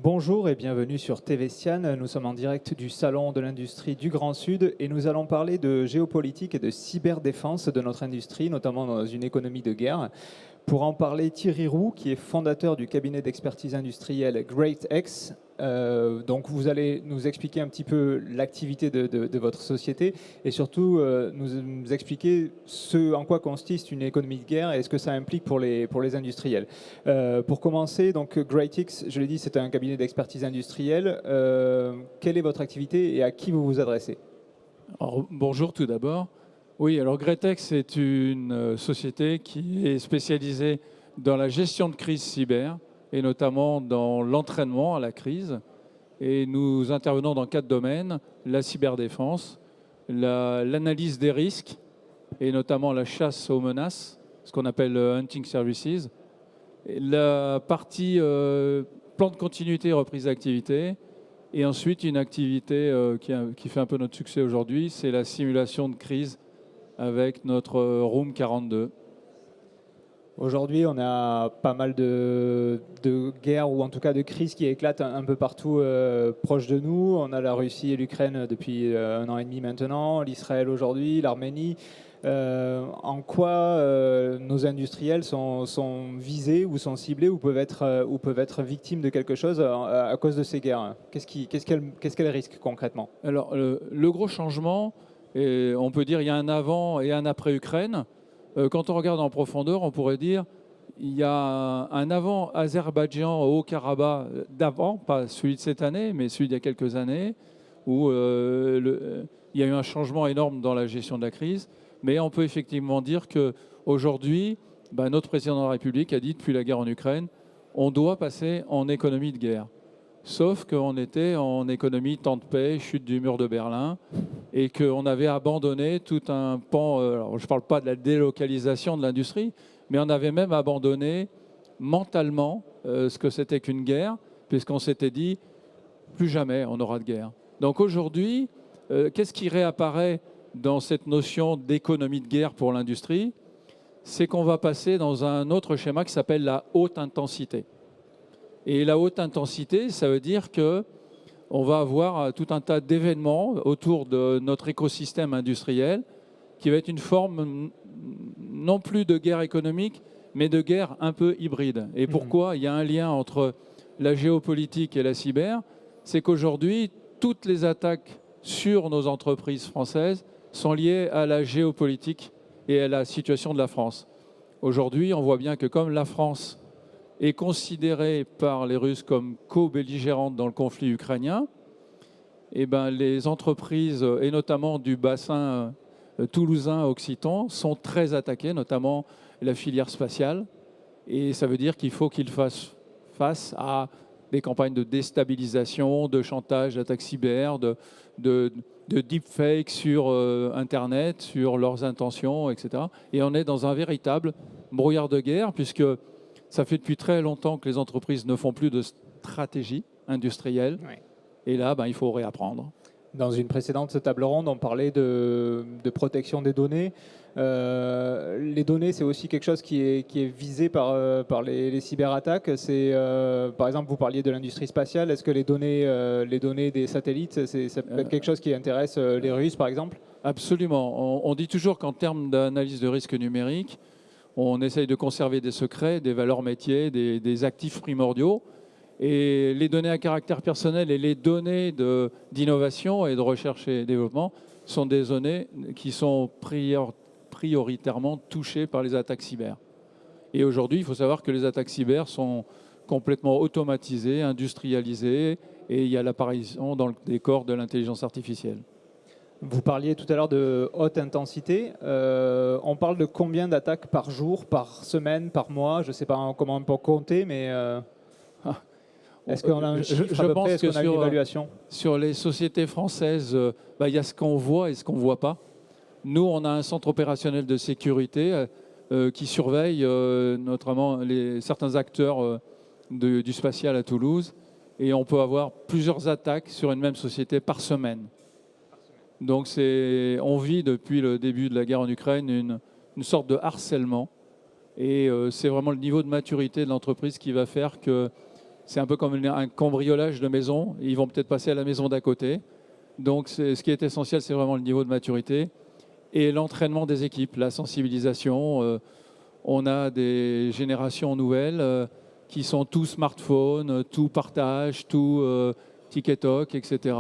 Bonjour et bienvenue sur TV Sian. Nous sommes en direct du Salon de l'Industrie du Grand Sud et nous allons parler de géopolitique et de cyberdéfense de notre industrie, notamment dans une économie de guerre. Pour en parler, Thierry Roux, qui est fondateur du cabinet d'expertise industrielle GreatX. Donc vous allez nous expliquer un petit peu l'activité de votre société et surtout nous expliquer ce en quoi consiste une économie de guerre et ce que ça implique pour les industriels. Pour commencer, donc GreatX, je l'ai dit, c'est un cabinet d'expertise industrielle. Quelle est votre activité et à qui vous vous adressez? Alors, bonjour tout d'abord. Oui, alors Gretex est une société qui est spécialisée dans la gestion de crise cyber et notamment dans l'entraînement à la crise. Et nous intervenons dans 4 domaines: la cyberdéfense, l'analyse des risques et notamment la chasse aux menaces, ce qu'on appelle hunting services, et la partie plan de continuité et reprise d'activité. Et ensuite, une activité qui fait un peu notre succès aujourd'hui, c'est la simulation de crise avec notre Room 42. Aujourd'hui, on a pas mal de guerres ou en tout cas de crises qui éclatent un peu partout proche de nous. On a la Russie et l'Ukraine depuis 1 an et demi maintenant, l'Israël aujourd'hui, l'Arménie. En quoi nos industriels sont visés ou sont ciblés ou peuvent être victimes de quelque chose à cause de ces guerres? Qu'elles risquent concrètement? Alors, le gros changement, et on peut dire il y a un avant et un après Ukraine. Quand on regarde en profondeur, on pourrait dire il y a un avant Azerbaïdjan au Haut-Karabakh d'avant, pas celui de cette année, mais celui d'il y a quelques années, où il y a eu un changement énorme dans la gestion de la crise. Mais on peut effectivement dire qu'aujourd'hui, notre président de la République a dit depuis la guerre en Ukraine, on doit passer en économie de guerre. Sauf qu'on était en économie temps de paix, chute du mur de Berlin, et qu'on avait abandonné tout un pan. Alors je ne parle pas de la délocalisation de l'industrie, mais on avait même abandonné mentalement ce que c'était qu'une guerre, puisqu'on s'était dit plus jamais on aura de guerre. Donc aujourd'hui, qu'est-ce qui réapparaît dans cette notion d'économie de guerre pour l'industrie? C'est qu'on va passer dans un autre schéma qui s'appelle la haute intensité. Et la haute intensité, ça veut dire qu'on va avoir tout un tas d'événements autour de notre écosystème industriel qui va être une forme non plus de guerre économique, mais de guerre un peu hybride. Et pourquoi il y a un lien entre la géopolitique et la cyber? C'est qu'aujourd'hui, toutes les attaques sur nos entreprises françaises sont liées à la géopolitique et à la situation de la France. Aujourd'hui, on voit bien que comme la France est considérée par les Russes comme co-belligérante dans le conflit ukrainien, et les entreprises, et notamment du bassin toulousain occitan, sont très attaquées, notamment la filière spatiale. Et ça veut dire qu'il faut qu'ils fassent face à des campagnes de déstabilisation, de chantage, d'attaques cyber, de deepfake sur Internet, sur leurs intentions, etc. Et on est dans un véritable brouillard de guerre, puisque ça fait depuis très longtemps que les entreprises ne font plus de stratégie industrielle. Oui. Et là, il faut réapprendre. Dans une précédente table ronde, on parlait de protection des données. Les données, c'est aussi quelque chose qui est visé par les cyberattaques. Par exemple, vous parliez de l'industrie spatiale. Est-ce que les données des satellites, ça peut être quelque chose qui intéresse les Russes, par exemple? Absolument. On dit toujours qu'en termes d'analyse de risque numérique, on essaye de conserver des secrets, des valeurs métiers, des actifs primordiaux. Et les données à caractère personnel et les données d'innovation et de recherche et développement sont des données qui sont prioritairement touchées par les attaques cyber. Et aujourd'hui, il faut savoir que les attaques cyber sont complètement automatisées, industrialisées, et il y a l'apparition dans le décor de l'intelligence artificielle. Vous parliez tout à l'heure de haute intensité. On parle de combien d'attaques par jour, par semaine, par mois? Je ne sais pas comment on peut compter, mais est-ce qu'on a un chiffre à peu près? Est-ce qu'on a une évaluation? Sur les sociétés françaises, il y a ce qu'on voit et ce qu'on ne voit pas. Nous, on a un centre opérationnel de sécurité qui surveille notamment certains acteurs du spatial à Toulouse. Et on peut avoir plusieurs attaques sur une même société par semaine. Donc on vit depuis le début de la guerre en Ukraine une sorte de harcèlement. Et c'est vraiment le niveau de maturité de l'entreprise qui va faire que c'est un peu comme un cambriolage de maison. Ils vont peut-être passer à la maison d'à côté. Donc ce qui est essentiel, c'est vraiment le niveau de maturité et l'entraînement des équipes, la sensibilisation. On a des générations nouvelles qui sont tout smartphone, tout partage, tout TikTok, etc.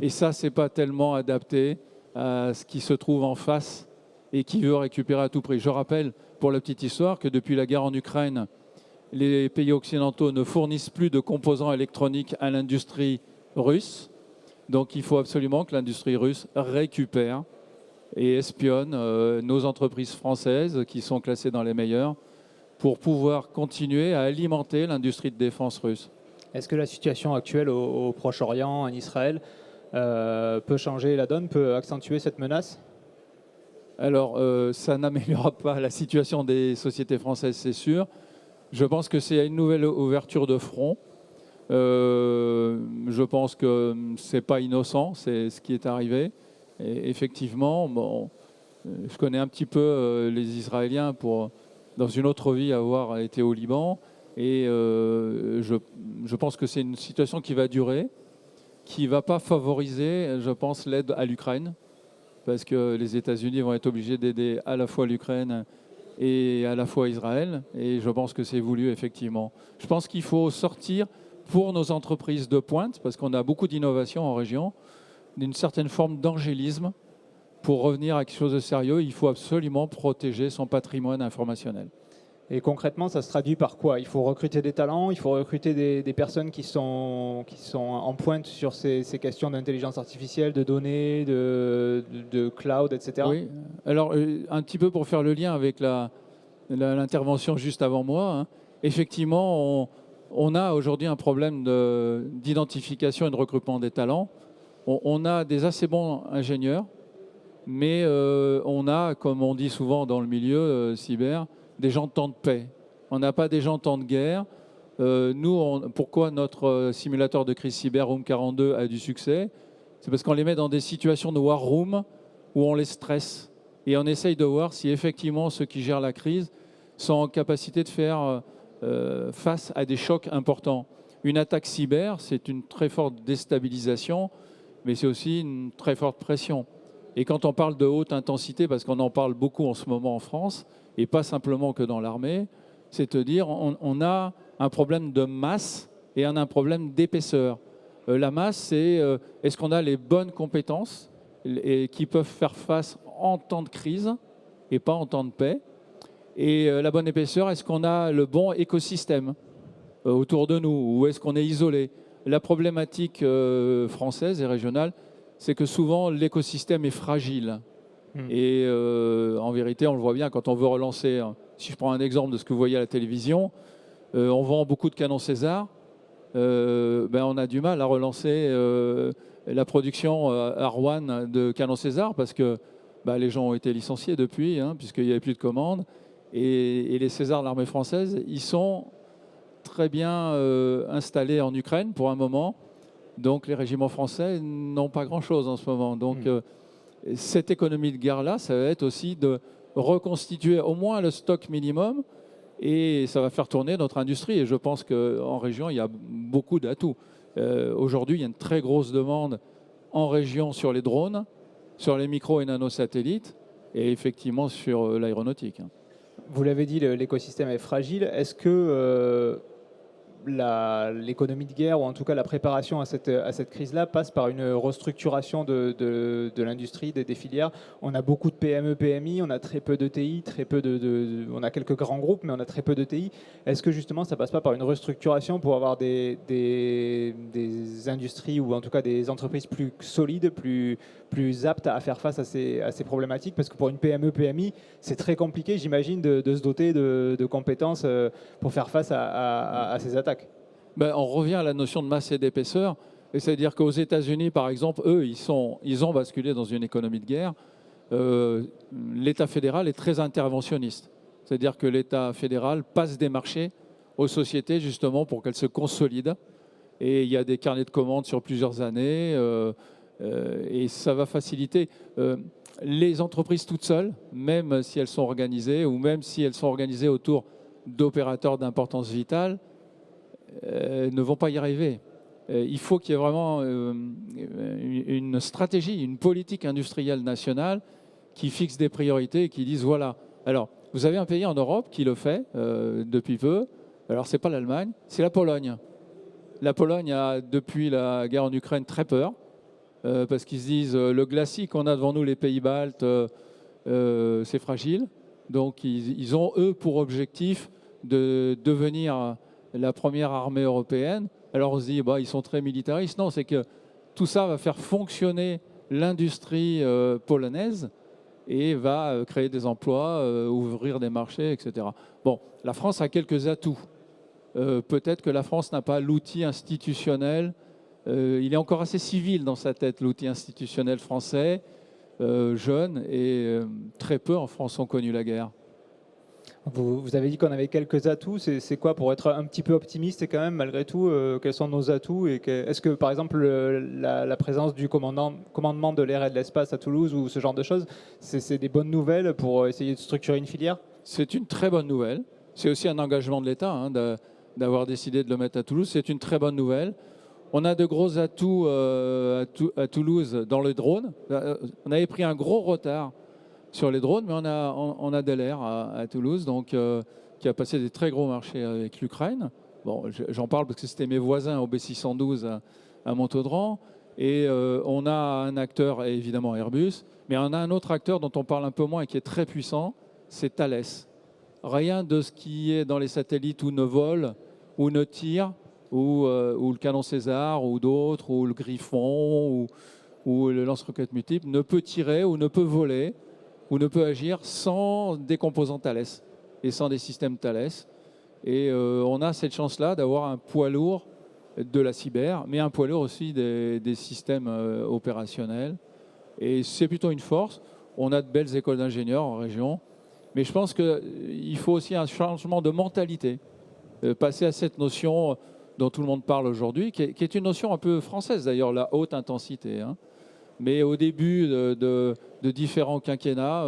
Et ça, c'est pas tellement adapté à ce qui se trouve en face et qui veut récupérer à tout prix. Je rappelle, pour la petite histoire, que depuis la guerre en Ukraine, les pays occidentaux ne fournissent plus de composants électroniques à l'industrie russe. Donc il faut absolument que l'industrie russe récupère et espionne nos entreprises françaises qui sont classées dans les meilleures pour pouvoir continuer à alimenter l'industrie de défense russe. Est-ce que la situation actuelle au Proche-Orient, en Israël, peut changer la donne, peut accentuer cette menace? Alors, ça n'améliorera pas la situation des sociétés françaises, c'est sûr. Je pense que c'est une nouvelle ouverture de front. Je pense que ce n'est pas innocent, c'est ce qui est arrivé. Et effectivement, bon, je connais un petit peu les Israéliens pour, dans une autre vie, avoir été au Liban. Et je pense que c'est une situation qui va durer, qui ne va pas favoriser, je pense, l'aide à l'Ukraine, parce que les États-Unis vont être obligés d'aider à la fois l'Ukraine et à la fois Israël. Et je pense que c'est voulu, effectivement. Je pense qu'il faut sortir, pour nos entreprises de pointe, parce qu'on a beaucoup d'innovation en région, d'une certaine forme d'angélisme. Pour revenir à quelque chose de sérieux, il faut absolument protéger son patrimoine informationnel. Et concrètement, ça se traduit par quoi? Il faut recruter des talents, il faut recruter des personnes qui sont en pointe sur ces questions d'intelligence artificielle, de données, de cloud, etc. Oui, alors un petit peu pour faire le lien avec l'intervention juste avant moi, hein. Effectivement, on a aujourd'hui un problème d'identification et de recrutement des talents. On a des assez bons ingénieurs, mais on a, comme on dit souvent dans le milieu cyber, des gens de temps de paix. On n'a pas des gens de temps de guerre. Pourquoi notre simulateur de crise cyber Room 42 a du succès? C'est parce qu'on les met dans des situations de war room où on les stresse. Et on essaye de voir si effectivement ceux qui gèrent la crise sont en capacité de faire face à des chocs importants. Une attaque cyber, c'est une très forte déstabilisation, mais c'est aussi une très forte pression. Et quand on parle de haute intensité, parce qu'on en parle beaucoup en ce moment en France, et pas simplement que dans l'armée, c'est de dire on a un problème de masse et on a un problème d'épaisseur. La masse, c'est est-ce qu'on a les bonnes compétences et qui peuvent faire face en temps de crise et pas en temps de paix. Et la bonne épaisseur, est-ce qu'on a le bon écosystème autour de nous ou est-ce qu'on est isolé? La problématique française et régionale, c'est que souvent l'écosystème est fragile. Et en vérité, on le voit bien quand on veut relancer. Si je prends un exemple de ce que vous voyez à la télévision, on vend beaucoup de canons César. On a du mal à relancer la production à Rouen de canons César parce que les gens ont été licenciés depuis, hein, puisqu'il n'y avait plus de commandes. Et les Césars de l'armée française, ils sont très bien installés en Ukraine pour un moment. Donc les régiments français n'ont pas grand-chose en ce moment. Donc cette économie de guerre-là, ça va être aussi de reconstituer au moins le stock minimum et ça va faire tourner notre industrie. Et je pense qu'en région, il y a beaucoup d'atouts. Aujourd'hui, il y a une très grosse demande en région sur les drones, sur les micro- et nanosatellites et effectivement sur l'aéronautique. Vous l'avez dit, l'écosystème est fragile. Est-ce que l'économie de guerre, ou en tout cas la préparation à cette crise-là, passe par une restructuration de l'industrie, des filières? On a beaucoup de PME, PMI, on a très peu de TI, on a quelques grands groupes, mais on a très peu de TI. Est-ce que justement ça passe pas par une restructuration pour avoir des industries, ou en tout cas des entreprises plus solides, plus aptes à faire face à ces problématiques? Parce que pour une PME, PMI, c'est très compliqué, j'imagine, de se doter de compétences pour faire face à ces attaques. On revient à la notion de masse et d'épaisseur. C'est-à-dire qu'aux États-Unis, par exemple, eux, ils ont basculé dans une économie de guerre. L'État fédéral est très interventionniste. C'est-à-dire que l'État fédéral passe des marchés aux sociétés justement pour qu'elles se consolident. Et il y a des carnets de commandes sur plusieurs années. Et ça va faciliter les entreprises toutes seules, même si elles sont organisées ou même si elles sont organisées autour d'opérateurs d'importance vitale. ne vont pas y arriver. Il faut qu'il y ait vraiment une stratégie, une politique industrielle nationale qui fixe des priorités et qui dise voilà. Alors, vous avez un pays en Europe qui le fait depuis peu. Alors, ce n'est pas l'Allemagne, c'est la Pologne. La Pologne a, depuis la guerre en Ukraine, très peur parce qu'ils se disent le glacis qu'on a devant nous, les pays baltes, c'est fragile. Donc, ils ont, eux, pour objectif de devenir la première armée européenne. Alors on se dit, bah, ils sont très militaristes. Non, c'est que tout ça va faire fonctionner l'industrie polonaise et va créer des emplois, ouvrir des marchés, etc. Bon, la France a quelques atouts. Peut-être que la France n'a pas l'outil institutionnel. Il est encore assez civil dans sa tête, l'outil institutionnel français, jeune, et très peu en France ont connu la guerre. Vous avez dit qu'on avait quelques atouts. C'est quoi pour être un petit peu optimiste et quand même, malgré tout, quels sont nos atouts est-ce que, par exemple, la présence du commandement de l'air et de l'espace à Toulouse ou ce genre de choses, c'est des bonnes nouvelles pour essayer de structurer une filière? C'est une très bonne nouvelle. C'est aussi un engagement de l'État d'avoir décidé de le mettre à Toulouse. C'est une très bonne nouvelle. On a de gros atouts à Toulouse dans le drone. On avait pris un gros retard sur les drones, mais on a Delair à Toulouse, donc, qui a passé des très gros marchés avec l'Ukraine. Bon, j'en parle parce que c'était mes voisins au B612 à Montaudran. Et on a un acteur, évidemment Airbus, mais on a un autre acteur dont on parle un peu moins et qui est très puissant, c'est Thales. Rien de ce qui est dans les satellites ou ne vole ou ne tire, ou le canon César, ou d'autres, ou le Griffon, ou le lance-roquettes multiple, ne peut tirer ou ne peut voler ou ne peut agir sans des composants Thales et sans des systèmes Thales. Et on a cette chance-là d'avoir un poids lourd de la cyber, mais un poids lourd aussi des systèmes opérationnels. Et c'est plutôt une force. On a de belles écoles d'ingénieurs en région. Mais je pense qu'il faut aussi un changement de mentalité. Passer à cette notion dont tout le monde parle aujourd'hui, qui est une notion un peu française d'ailleurs, la haute intensité. Hein. Mais au début de différents quinquennats,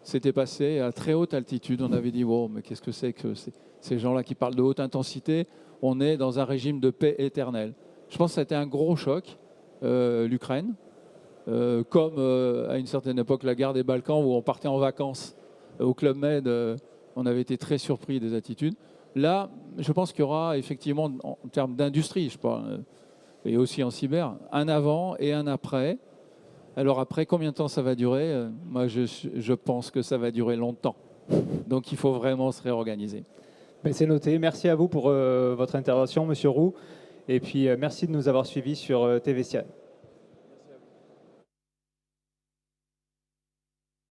c'était passé à très haute altitude. On avait dit, wow, mais qu'est-ce que c'est que ces gens-là qui parlent de haute intensité? On est dans un régime de paix éternelle. Je pense que ça a été un gros choc, l'Ukraine, comme à une certaine époque la guerre des Balkans où on partait en vacances au Club Med, on avait été très surpris des attitudes. Là, je pense qu'il y aura effectivement, en termes d'industrie, je parle, et aussi en cyber, un avant et un après. Alors après, combien de temps ça va durer? Moi, je pense que ça va durer longtemps. Donc il faut vraiment se réorganiser. Ben, c'est noté. Merci à vous pour votre intervention, Monsieur Roux. Et puis merci de nous avoir suivis sur TVSIAN.